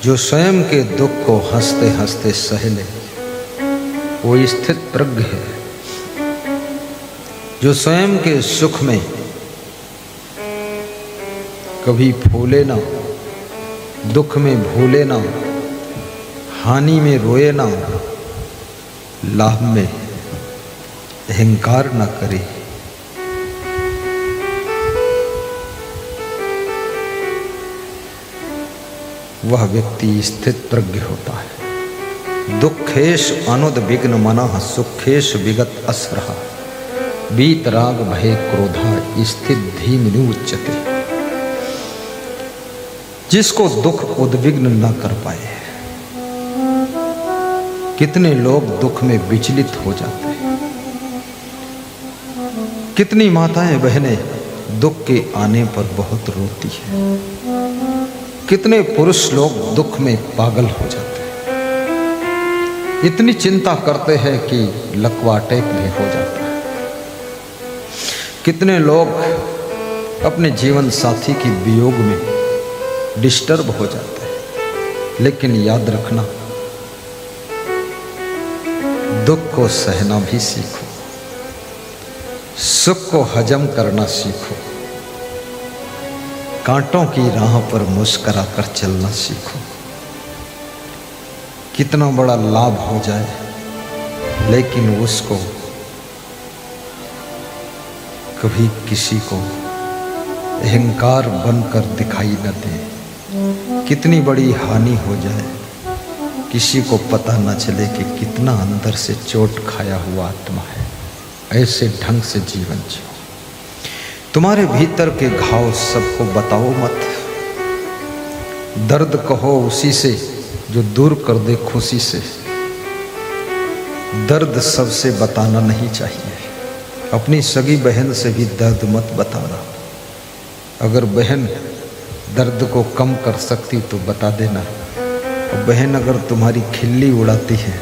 जो स्वयं के दुख को हंसते हंसते सह ले वो स्थित प्रज्ञ है। जो स्वयं के सुख में कभी फूले ना, दुख में भूले ना, हानि में रोए ना, लाभ में अहंकार ना करे, वह व्यक्ति स्थित प्रज्ञ होता है। दुखेश अनुद्विग्न मनः सुखेश विगत असरः वीतराग भय क्रोधा स्थित धीमिनि उच्यते। जिसको दुख उद्विग्न न कर पाए। कितने लोग दुख में विचलित हो जाते हैं। कितनी माताएं बहनें दुख के आने पर बहुत रोती हैं। कितने पुरुष लोग दुख में पागल हो जाते हैं। इतनी चिंता करते हैं कि लकवा अटैक भी हो जाता है। कितने लोग अपने जीवन साथी की वियोग में डिस्टर्ब हो जाते हैं। लेकिन याद रखना, दुख को सहना भी सीखो, सुख को हजम करना सीखो, कांटों की राह पर मुस्कुरा कर चलना सीखो। कितना बड़ा लाभ हो जाए लेकिन उसको कभी किसी को अहंकार बनकर दिखाई न दे। कितनी बड़ी हानि हो जाए किसी को पता न चले कि कितना अंदर से चोट खाया हुआ आत्मा है। ऐसे ढंग से जीवन जियो। तुम्हारे भीतर के घाव सबको बताओ मत। दर्द कहो उसी से जो दूर कर दे खुशी से। दर्द सबसे बताना नहीं चाहिए। अपनी सगी बहन से भी दर्द मत बताना। अगर बहन दर्द को कम कर सकती तो बता देना। और बहन अगर तुम्हारी खिल्ली उड़ाती है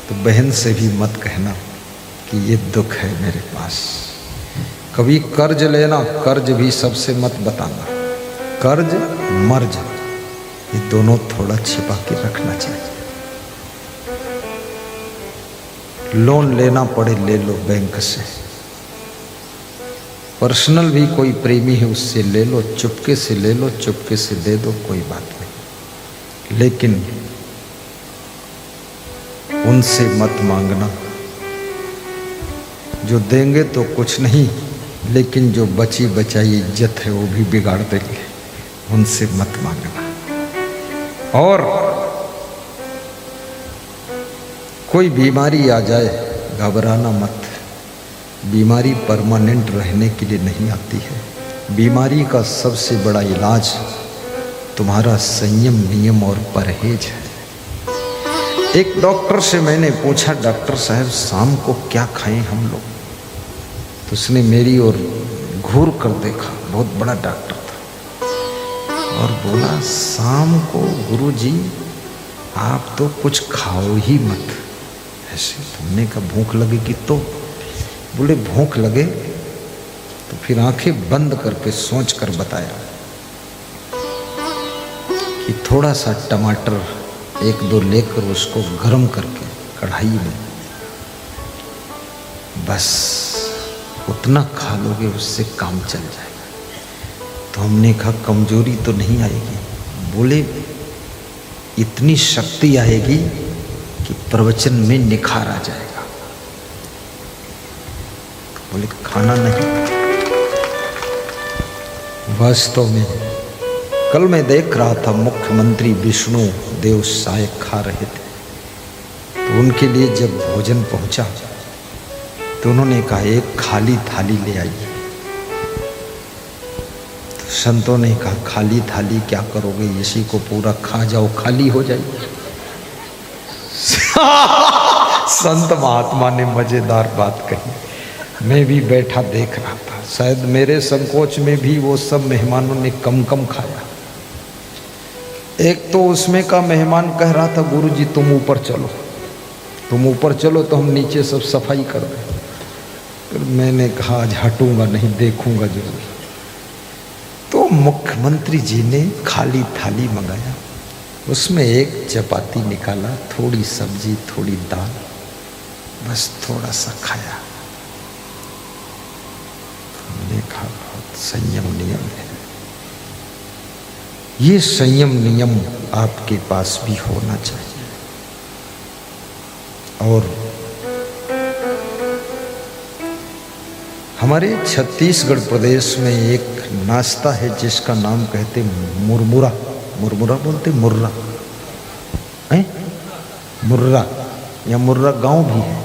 तो बहन से भी मत कहना कि ये दुख है मेरे पास। कभी कर्ज लेना, कर्ज भी सबसे मत बताना। कर्ज मर्ज ये दोनों थोड़ा छिपा के रखना चाहिए। लोन लेना पड़े ले लो बैंक से। पर्सनल भी कोई प्रेमी है उससे ले लो, चुपके से ले लो, चुपके से दे दो, कोई बात नहीं। लेकिन उनसे मत मांगना। जो देंगे तो कुछ नहीं, लेकिन जो बची बचाई इज्जत है वो भी बिगाड़ देंगे। उनसे मत मांगना। और कोई बीमारी आ जाए घबराना मत। बीमारी परमानेंट रहने के लिए नहीं आती है। बीमारी का सबसे बड़ा इलाज तुम्हारा संयम, नियम और परहेज है। एक डॉक्टर से मैंने पूछा, डॉक्टर साहब शाम को क्या खाएं हम लोग? तो उसने मेरी ओर घूर कर देखा, बहुत बड़ा डॉक्टर था, और बोला शाम को गुरुजी आप तो कुछ खाओ ही मत। ऐसे तुमने कहा भूख लगेगी तो? बोले भूख लगे तो फिर आंखें बंद करके सोच कर बताया कि थोड़ा सा टमाटर एक दो लेकर उसको गर्म करके कढ़ाई में बस उतना खा लोगे उससे काम चल जाएगा। तो हमने कहा कमजोरी तो नहीं आएगी? बोले इतनी शक्ति आएगी कि प्रवचन में निखार आ जाएगा। तो बोले खाना नहीं। वास्तव में कल मैं देख रहा था मुख्यमंत्री विष्णु देव साय खा रहे थे। तो उनके लिए जब भोजन पहुंचा तो उन्होंने कहा एक खाली थाली ले आइए। तो संतों ने कहा खाली थाली क्या करोगे, इसी को पूरा खा जाओ, खाली हो जाएगी। संत महात्मा ने मजेदार बात कही। मैं भी बैठा देख रहा था। शायद मेरे संकोच में भी वो सब मेहमानों ने कम कम खाया। एक तो उसमें का मेहमान कह रहा था गुरुजी तुम ऊपर चलो, तुम ऊपर चलो तो हम नीचे सब सफाई कर दें। फिर मैंने कहा आज हटूंगा नहीं, देखूंगा जरूर। तो मुख्यमंत्री जी ने खाली थाली मंगाया उसमें एक चपाती निकाला, थोड़ी सब्जी, थोड़ी दाल, बस थोड़ा सा खाया। हमने कहा बहुत संयम नियम है। ये संयम नियम आपके पास भी होना चाहिए। और हमारे छत्तीसगढ़ प्रदेश में एक नाश्ता है जिसका नाम कहते मुरमुरा। मुरमुरा बोलते, मुर्रा है, मुर्रा या मुर्रा गांव भी है,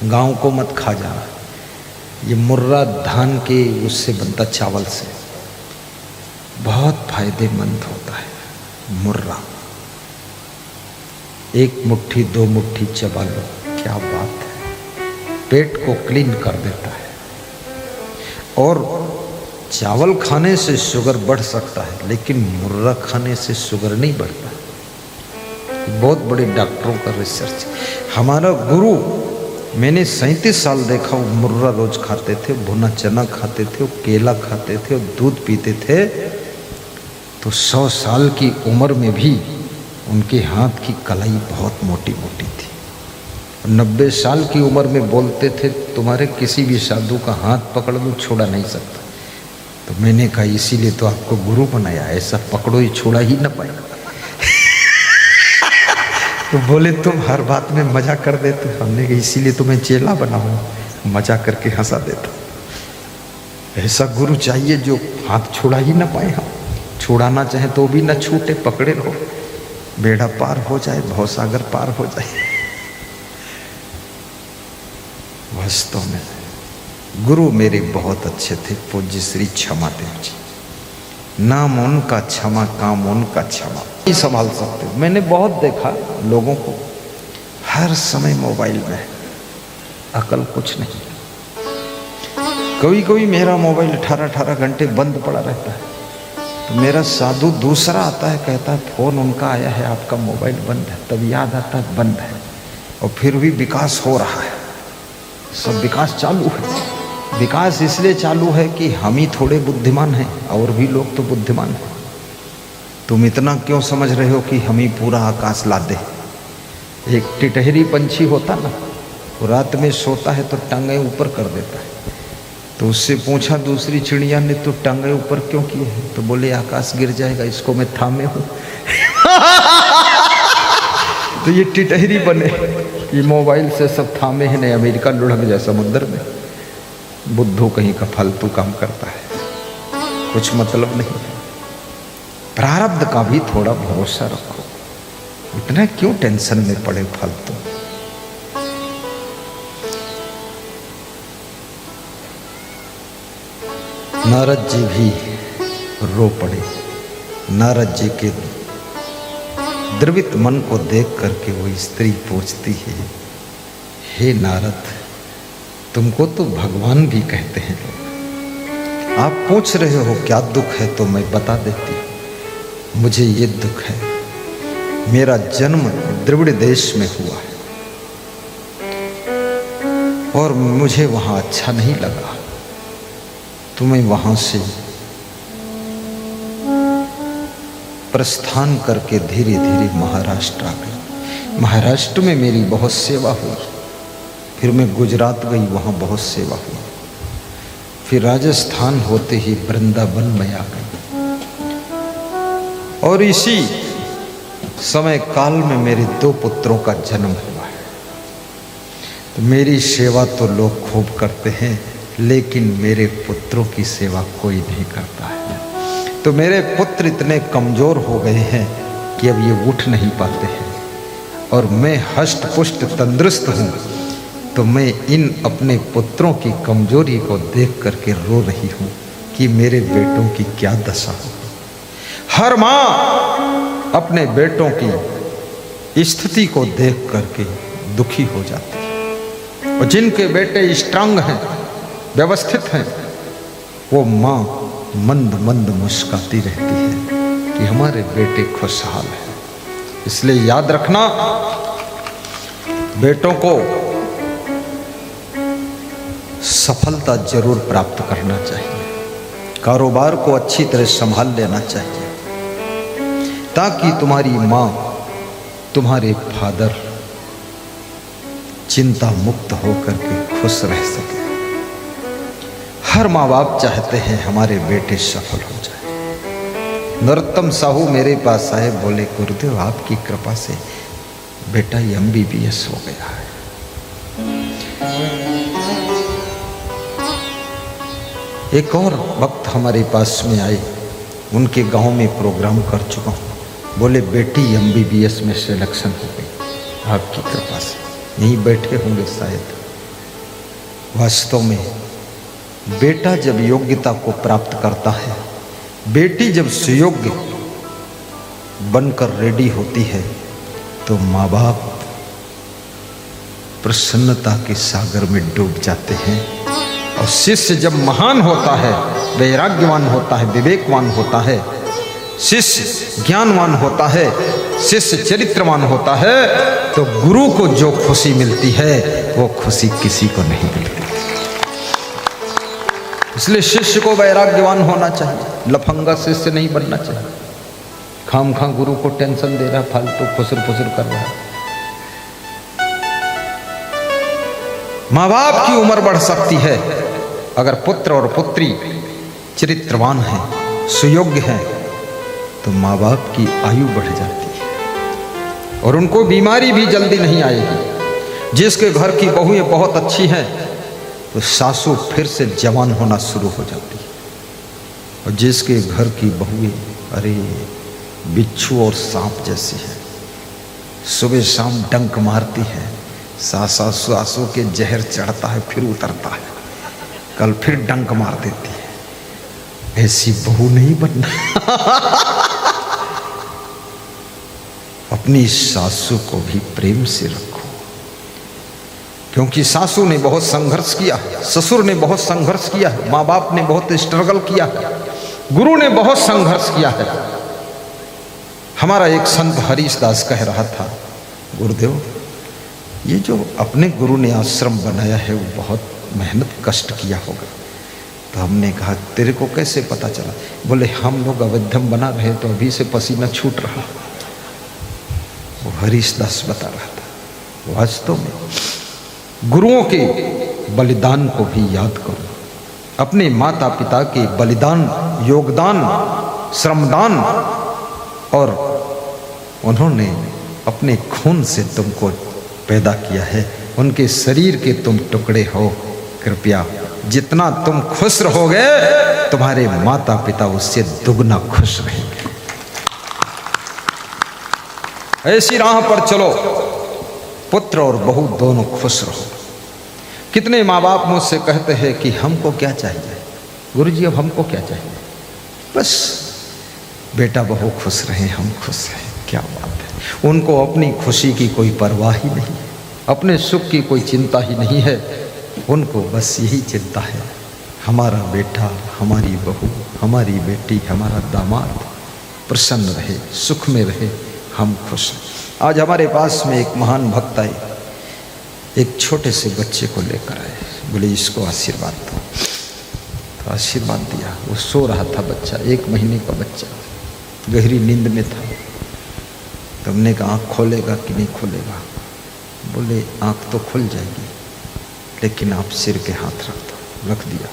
गांव को मत खा जाना। ये मुर्रा धान के उससे बनता, चावल से, बहुत फायदेमंद होता है मुर्रा। एक मुट्ठी दो मुट्ठी चबा लो, क्या बात है, पेट को क्लीन कर देता है। और चावल खाने से शुगर बढ़ सकता है, लेकिन मुर्रा खाने से शुगर नहीं बढ़ता। बहुत बड़े डॉक्टरों का रिसर्च। हमारा गुरु, मैंने 37 साल देखा, वो मुर्रा रोज खाते थे, भुना चना खाते थे, वो केला खाते थे, वो दूध पीते थे। तो 100 साल की उम्र में भी उनके हाथ की कलाई बहुत मोटी मोटी थी। 90 साल की उम्र में बोलते थे, तुम्हारे किसी भी साधु का हाथ पकड़ लो, छोड़ा नहीं सकता। तो मैंने कहा इसीलिए तो आपको गुरु बनाया, ऐसा पकड़ो ही छोड़ा ही न पाए। तो बोले तुम हर बात में मजा कर देते। हमने कहा इसीलिए तो मैं चेला बना हूँ, मजा करके हंसा देता। ऐसा गुरु चाहिए जो हाथ छोड़ा ही न पाए। हम छुड़ाना चाहे तो भी न छूटे, पकड़े रहो, बेड़ा पार हो जाए, भवसागर पार हो जाए। वास्तव में गुरु मेरे बहुत अच्छे थे, पूज्य श्री क्षमादेव जी। नाम उनका क्षमा, काम उनका क्षमा, नहीं संभाल सकते। मैंने बहुत देखा लोगों को हर समय मोबाइल में, अकल कुछ नहीं। कभी कभी मेरा मोबाइल 18-18 घंटे बंद पड़ा रहता है, तो मेरा साधु दूसरा आता है, कहता है फोन उनका आया है, आपका मोबाइल बंद है। तब याद आता है बंद है, और फिर भी विकास हो रहा है, सब विकास चालू है। विकास इसलिए चालू है कि हम ही थोड़े बुद्धिमान हैं, और भी लोग तो बुद्धिमान हैं। तुम इतना क्यों समझ रहे हो कि हम ही पूरा आकाश ला दे। एक टिटहरी पंछी होता ना, वो रात में सोता है तो टांगें ऊपर कर देता है। तो उससे पूछा दूसरी चिड़िया ने, तो टांगें ऊपर क्यों किए हैं? तो बोले आकाश गिर जाएगा, इसको मैं थामे हूँ। तो ये टिटहरी बने, ये मोबाइल से सब थामे हैं, नहीं अमेरिका लुढ़क जाए समुद्र में। बुद्धू कहीं का फालतू काम करता है, कुछ मतलब नहीं। प्रारब्ध का भी थोड़ा भरोसा रखो, इतना क्यों टेंशन में पड़े फालतू। नारद जी भी रो पड़े। नारद जी के द्रवित मन को देख करके वो स्त्री पूछती है, हे नारद, तुमको तो भगवान भी कहते हैं लोग, आप पूछ रहे हो क्या दुख है, तो मैं बता देती हूँ। मुझे ये दुख है, मेरा जन्म द्रविड़ देश में हुआ है और मुझे वहाँ अच्छा नहीं लगा, तो मैं वहाँ से प्रस्थान करके धीरे धीरे महाराष्ट्र आ गई। महाराष्ट्र में मेरी बहुत सेवा हुई, फिर मैं गुजरात गई, वहाँ बहुत सेवा हुई, फिर राजस्थान होते ही वृंदावन में आ गई। और इसी समय काल में मेरे 2 पुत्रों का जन्म हुआ है। तो मेरी सेवा तो लोग खूब करते हैं, लेकिन मेरे पुत्रों की सेवा कोई नहीं करता है। तो मेरे पुत्र इतने कमजोर हो गए हैं कि अब ये उठ नहीं पाते हैं, और मैं हष्ट पुष्ट तंदुरुस्त हूँ। तो मैं इन अपने पुत्रों की कमजोरी को देख करके रो रही हूँ कि मेरे बेटों की क्या दशा हो। हर माँ अपने बेटों की स्थिति को देख करके दुखी हो जाती है, और जिनके बेटे स्ट्रांग हैं, व्यवस्थित हैं, वो माँ मंद मंद मुस्काती रहती है कि हमारे बेटे खुशहाल हैं। इसलिए याद रखना, बेटों को सफलता जरूर प्राप्त करना चाहिए, कारोबार को अच्छी तरह संभाल लेना चाहिए, ताकि तुम्हारी माँ, तुम्हारे फादर चिंता मुक्त होकर के खुश रह सके। हर माँ बाप चाहते हैं हमारे बेटे सफल हो जाए। नरोत्तम साहू मेरे पास आए, बोले गुरुदेव आपकी कृपा से बेटा MBBS हो गया है। एक और भक्त हमारे पास में आए, उनके गांव में प्रोग्राम कर चुका हूँ, बोले बेटी MBBS में सिलेक्शन हो गई आपकी कृपा से। यहीं बैठे होंगे शायद। वास्तव में बेटा जब योग्यता को प्राप्त करता है, बेटी जब सुयोग्य बनकर रेडी होती है, तो माँ बाप प्रसन्नता के सागर में डूब जाते हैं। और शिष्य जब महान होता है, वैराग्यवान होता है, विवेकवान होता है, शिष्य ज्ञानवान होता है, शिष्य चरित्रवान होता है, तो गुरु को जो खुशी मिलती है वो खुशी किसी को नहीं मिलती। इसलिए शिष्य को वैराग्यवान होना चाहिए, लफंगा शिष्य नहीं बनना चाहिए। खाम खा गुरु को टेंशन दे रहा, फालतू फुसर फुसर कर रहा है। माँ बाप की उम्र बढ़ सकती है अगर पुत्र और पुत्री चरित्रवान है, सुयोग्य है, तो माँ बाप की आयु बढ़ जाती है और उनको बीमारी भी जल्दी नहीं आएगी। जिसके घर की बहुएं बहुत अच्छी हैं, तो सासू फिर से जवान होना शुरू हो जाती है। और जिसके घर की बहुएं अरे बिच्छू और सांप जैसी है, सुबह शाम डंक मारती है, सासू के जहर चढ़ता है फिर उतरता है, कल फिर डंक मार देती है, ऐसी बहू नहीं बनना। अपनी सासू को भी प्रेम से रखो, क्योंकि सासू ने बहुत संघर्ष किया है, ससुर ने बहुत संघर्ष किया है, माँ बाप ने बहुत स्ट्रगल किया है, गुरु ने बहुत संघर्ष किया है। हमारा एक संत हरीश दास कह रहा था, गुरुदेव ये जो अपने गुरु ने आश्रम बनाया है वो बहुत मेहनत कष्ट किया होगा। तो हमने कहा तेरे को कैसे पता चला? बोले हम लोग अवध्यम बना रहे तो अभी से पसीना छूट रहा। वो हरीश दास बता रहा था। वास्तव में गुरुओं के बलिदान को भी याद करो, अपने माता पिता के बलिदान, योगदान, श्रमदान, और उन्होंने अपने खून से तुमको पैदा किया है, उनके शरीर के तुम टुकड़े हो। कृपया जितना तुम खुश रहोगे, तुम्हारे माता पिता उससे दुगना खुश रहेंगे। ऐसी राह पर चलो, पुत्र और बहू दोनों खुश रहो। कितने माँ बाप मुझसे कहते हैं कि हमको क्या चाहिए गुरुजी, अब हमको क्या चाहिए, बस बेटा बहू खुश रहे, हम खुश रहें। क्या बात है। उनको अपनी खुशी की कोई परवाह ही नहीं, अपने सुख की कोई चिंता ही नहीं है। उनको बस यही चिंता है, हमारा बेटा, हमारी बहू, हमारी बेटी, हमारा दामाद प्रसन्न रहे, सुख में रहे, हम खुश। आज हमारे पास में एक महान भक्त आए, एक छोटे से बच्चे को लेकर आए, बोले इसको आशीर्वाद दो। तो आशीर्वाद दिया। वो सो रहा था बच्चा, 1 महीने का बच्चा, गहरी नींद में था। तो हमने कहा आँख खोलेगा कि नहीं खोलेगा? बोले आँख तो खुल जाएगी, लेकिन आप सिर के हाथ रख दो। रख दिया।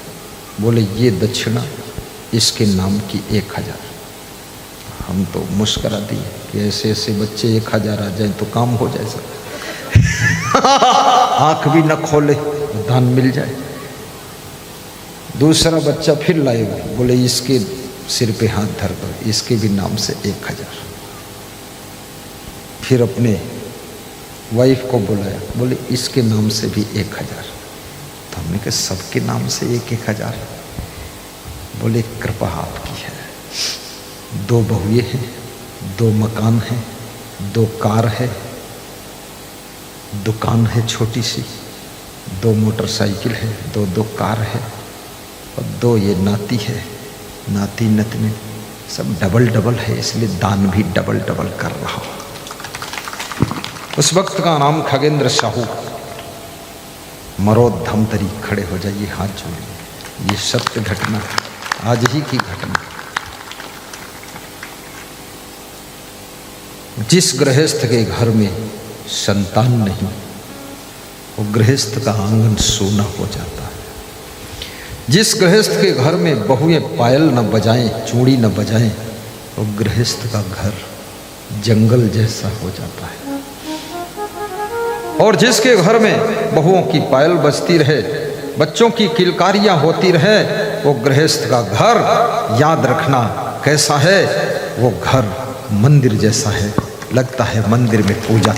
बोले ये दक्षिणा इसके नाम की 1000। हम तो मुस्करा दिए कि ऐसे ऐसे बच्चे 1000 आ जाए तो काम हो जाए सब। आँख भी न खोले, दान मिल जाए। दूसरा बच्चा फिर लाए, बोले इसके सिर पे हाथ धर दो, इसके भी नाम से 1000। फिर अपने वाइफ को बुलाया, बोले इसके नाम से भी 1000। तो हमने कहा सबके नाम से 1000? बोले कृपा आपकी है। 2 बहुएं हैं, 2 मकान हैं, 2 कार है, दुकान है छोटी सी, 2 मोटरसाइकिल है, 2 कार है, और 2 ये नाती है, नाती नतनी सब डबल डबल है, इसलिए दान भी डबल डबल कर रहा हूँ। उस वक्त का नाम खगेंद्र साहू। मरोद धमतरी खड़े हो जाइए, हाथ जोड़िए। ये सत्य घटना, आज ही की घटना। जिस गृहस्थ के घर में संतान नहीं, वो गृहस्थ का आंगन सोना हो जाता है। जिस गृहस्थ के घर में बहुएं पायल न बजाएं, चूड़ी न बजाएं, वो गृहस्थ का घर जंगल जैसा हो जाता है। और जिसके घर में बहुओं की पायल बजती रहे, बच्चों की किलकारियां होती रहे, वो गृहस्थ का घर, याद रखना कैसा है, वो घर मंदिर जैसा है। लगता है मंदिर में पूजा